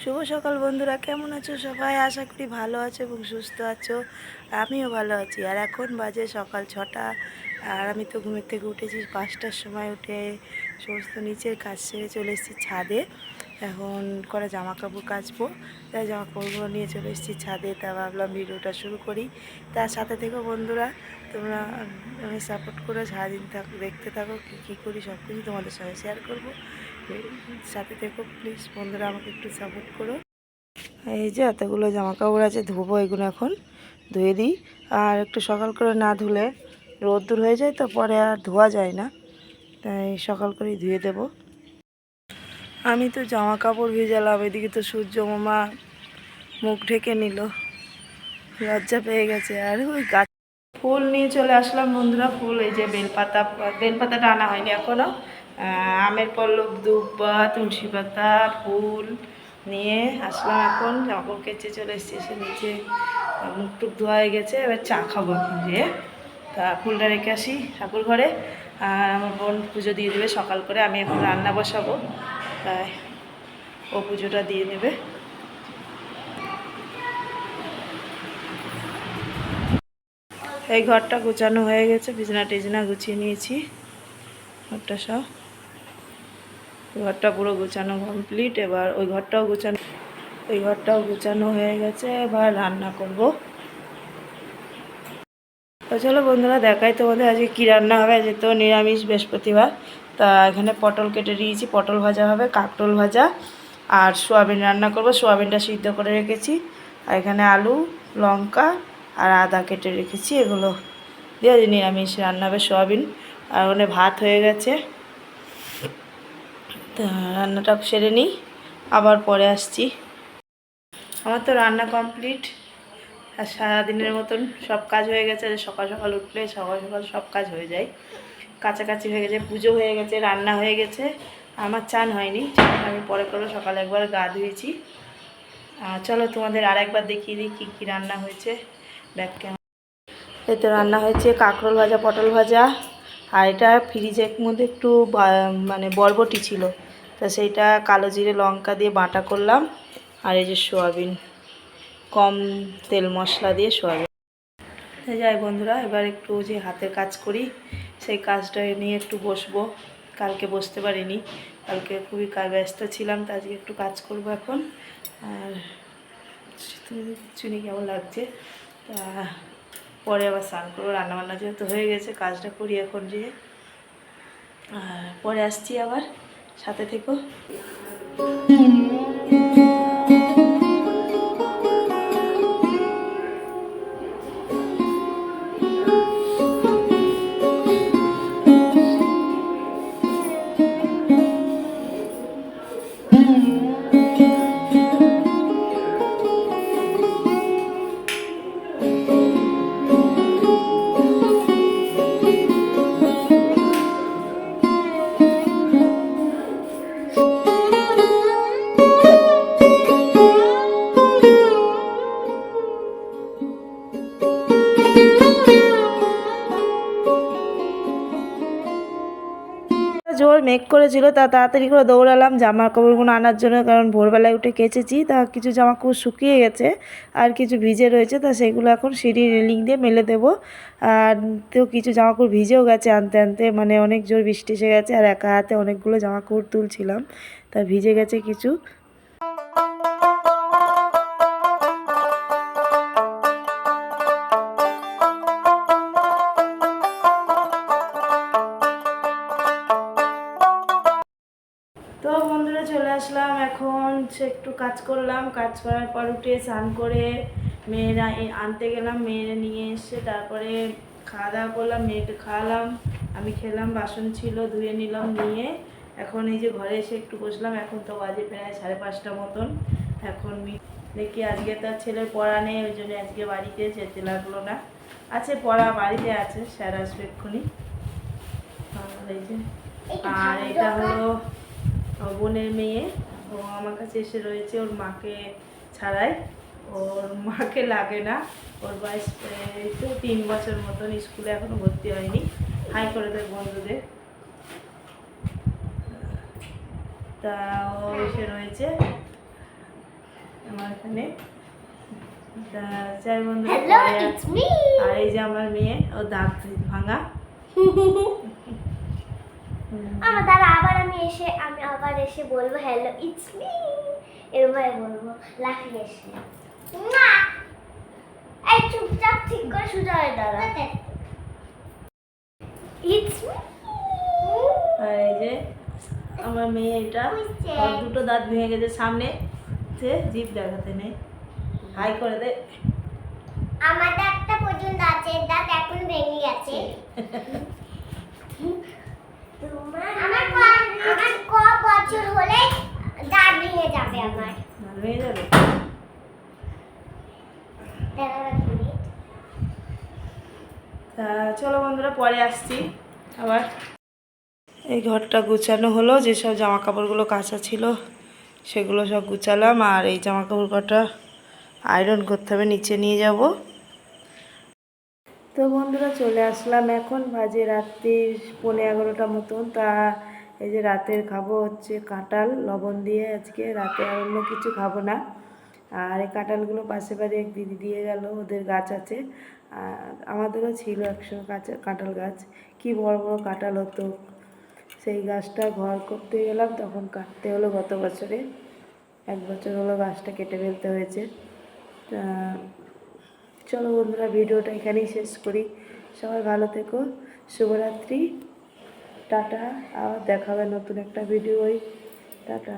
শুভ সকাল বন্ধুরা, কেমন আছো সবাই? আশা করি ভালো আছো এবং সুস্থ আছো। আমিও ভালো আছি। আর এখন বাজে সকাল 6টা। আর আমি তো ঘুমের থেকে উঠেছি 5টার সময়, উঠে সমস্ত নিচের কাজ সেরে চলে এসেছি ছাদে। এখন করা জামা কাপড় কাচবো, তাই জামা কাপড়গুলো নিয়ে চলে এসেছি ছাদে। তা ভাবলাম ভিডিওটা শুরু করি। তার সাথে থেকো বন্ধুরা, তোমরা আমি সাপোর্ট করে সারাদিন দেখতে থাকো। কী করি সব কিছু তোমাদের সঙ্গে শেয়ার করবো। সাথে থেকো প্লিজ বন্ধুরা, আমাকে একটু সাপোর্ট করো। এই যে এতগুলো জামা কাপড় আছে, ধোবো এগুলো এখন, ধুয়ে দিই। আর একটু সকাল করে না ধুলে রোদ্দুর হয়ে যায়, তো পরে আর ধোয়া যায় না, তাই সকাল করেই ধুয়ে দেব। আমি তো জামা কাপড় ভিজালাম, এদিকে তো সূর্য মামা মুখ ঢেকে নিল, লজ্জা পেয়ে গেছে। আর ওই গাছ ফুল নিয়ে চলে আসলাম বন্ধুরা। ফুল এই যে বেলপাতাটা আনা হয়নি এখনও। আমের পল্লব, দুব্বা, তুলসী পাতা, ফুল নিয়ে আসলাম। এখন জামা কেচে চলে এসেছি, এসে নিচে মুখ টুক ধোয়া হয়ে গেছে। এবার চা খাবো এখন যেয়ে। তা ফুলটা রেখে আসি ঠাকুর ঘরে। আর আমার বোন পুজো দিয়ে দেবে সকাল করে, আমি এখন রান্না বসাবো, তাই ও পুজোটা দিয়ে নেবে। এই ঘরটা গোছানো হয়ে গেছে, বিছানা টিছনা গুছিয়ে নিয়েছি, ঘরটা সব, ঘরটা পুরো গোছানো কমপ্লিট। এবার ওই ঘরটাও গোছানো হয়ে গেছে, এবার রান্না করব। তো চলো বন্ধুরা, দেখাই তোমাদের আজকে কী রান্না হবে। আজকে তো নিরামিষ, বৃহস্পতিবার। তা এখানে পটল কেটে দিয়েছি, পটল ভাজা হবে, কাঁকরোল ভাজা, আর সোয়াবিন রান্না করব। সোয়াবিনটা সিদ্ধ করে রেখেছি। আর এখানে আলু, লঙ্কা আর আদা কেটে রেখেছি, এগুলো দিয়ে নিরামিষ রান্না হবে, সোয়াবিন। আর ওখানে ভাত হয়ে গেছে। তা রান্নাটা সেরে নিই, আবার পরে আসছি। আমার তো রান্না কমপ্লিট, আর সারাদিনের মতন সব কাজ হয়ে গেছে। সকাল সকাল উঠলে সকাল সকাল সব কাজ হয়ে যায়। কাছাকাছি হয়ে গেছে, পুজো হয়ে গেছে, রান্না হয়ে গেছে। আমার চান হয়নি, চানটা আমি পরে করবো। সকালে একবার গা ধুয়েছি। চলো তোমাদের আর একবার দেখিয়ে দিই কী কী রান্না হয়েছে। ব্যাগকে এই তো রান্না হয়েছে কাঁকরোল ভাজা, পটল ভাজা, আর এটা ফ্রিজের মধ্যে একটু মানে বরবটি ছিল, তা সেইটা কালো জিরে লঙ্কা দিয়ে বাটা করলাম। আর এই যে সোয়াবিন, কম তেল মশলা দিয়ে সোয়াবিন। যাই বন্ধুরা, এবার একটু যে হাতের কাজ করি, সেই কাজটা নিয়ে একটু বসবো। কালকে বসতে পারিনি, কালকে খুবই ব্যস্ত ছিলাম, তা আজকে একটু কাজ করব এখন। আর চুনি কেমন লাগছে, তা পরে আবার স্নান করবো। রান্নাবান্না যেহেতু হয়ে গেছে, কাজটা করি এখন যে। আর পরে আসছি আবার, সাথে থেকো। জোর মেঘ করেছিল, তা তাড়াতাড়ি করে দৌড়ালাম জামা কাপড়গুলো আনার জন্য, কারণ ভোরবেলায় উঠে কেচেছি। তা কিছু জামা কাপড় শুকিয়ে গেছে, আর কিছু ভিজে রয়েছে, তা সেগুলো এখন সিঁড়ির রেলিং দিয়ে মেলে দেবো। আর তো কিছু জামা কাপড় ভিজেও গেছে আনতে আনতে, মানে অনেক জোর বৃষ্টি এসে গেছে, আর একা হাতে অনেকগুলো জামা কাপড় তুলছিলাম, তা ভিজে গেছে কিছু। তো বন্ধুরা, চলে আসলাম এখন, একটু কাজ করলাম, কাজ করার পর উঠে স্নান করে মেয়েরা আনতে গেলাম। মেয়েরা নিয়ে এসে তারপরে খাওয়া দাওয়া করলাম, মেয়েকে খাওয়ালাম, আমি খেলাম, বাসন ছিল ধুয়ে নিলাম, নিয়ে এখন এই যে ঘরে এসে একটু বসলাম। এখন তো বাজে প্রায় 5:30 মতন। এখন দেখি আজকে তার ছেলের পড়া নেই, ওই জন্য আজকে বাড়িতে যেতে লাগলো না। আছে পড়া, বাড়িতে আছে, স্যার আসবে এক্ষুনি। আর এটা হলো বোনের মেয়ে, ও আমার কাছে এসে রয়েছে, ওর মাকে ছাড়াই, ওর মাকে লাগে না। ওর বয়স তো 3 বছর মতন, স্কুলে এখনো ভর্তি হয়নি। হাই করে দেয় বন্ধুদের। তা ও এসে রয়েছে, আমার এখানে। যাই বন্ধুরা, হ্যালো, ইটস মি। আর এই যে আমার মেয়ে, ও দাঁত ভাঙা। আমার দ্বারা আমি আবার এসে বলবো হ্যালো ইটস মি, এরকম বলবো লাফিয়ে এসে। না, এই চুপচাপ ঠিক করে সোজা হয়ে দাঁড়া। It's me. আর এই যে আমার মেয়ে, এটা ওর দুটো দাঁত ভেঙে গেছে সামনে, যে জিভ দেখাতে নেই। হাই করে দে। আমার দাঁতটা পর্যন্ত আছে, দাঁত এখন ভেঙে গেছে। আমার ক বছর হলে দাঁত ভেঙে যাবে আমার। দাঁত ভেঙে যাবে। তা চলো বন্ধুরা, পরে আসছি আবার। এই ঘরটা গুছানো হলো, যেসব জামা কাপড়গুলো কাঁচা ছিল সেগুলো সব গুছালাম। আর এই জামা কাপড় কটা আয়রন করতে হবে, নিচে নিয়ে যাব। তো বন্ধুরা চলে আসলাম, এখন বাজে রাত্রি 11:15 মতন। তা এই যে রাতের খাবো হচ্ছে কাঁঠাল লবণ দিয়ে, আজকে রাতে আর অন্য কিছু খাবো না। আর এই কাঁঠালগুলো পাশে বাড়ি এক দিদি দিয়ে গেল, ওদের গাছ আছে। আর আমাদেরও ছিল একসময় কাঁঠাল গাছ, কি বড় বড় কাঁঠাল হতো। সেই গাছটা ঘর করতে গেলাম, তখন কাটতে হলো গত বছরে। 1 বছর হলো গাছটা কেটে ফেলতে হয়েছে। তা চলো বন্ধুরা, ভিডিওটা এখানেই শেষ করি। সবাই ভালো থেকো, শুভরাত্রি, টাটা। আবার দেখা হবে নতুন একটা ভিডিও। টাটা।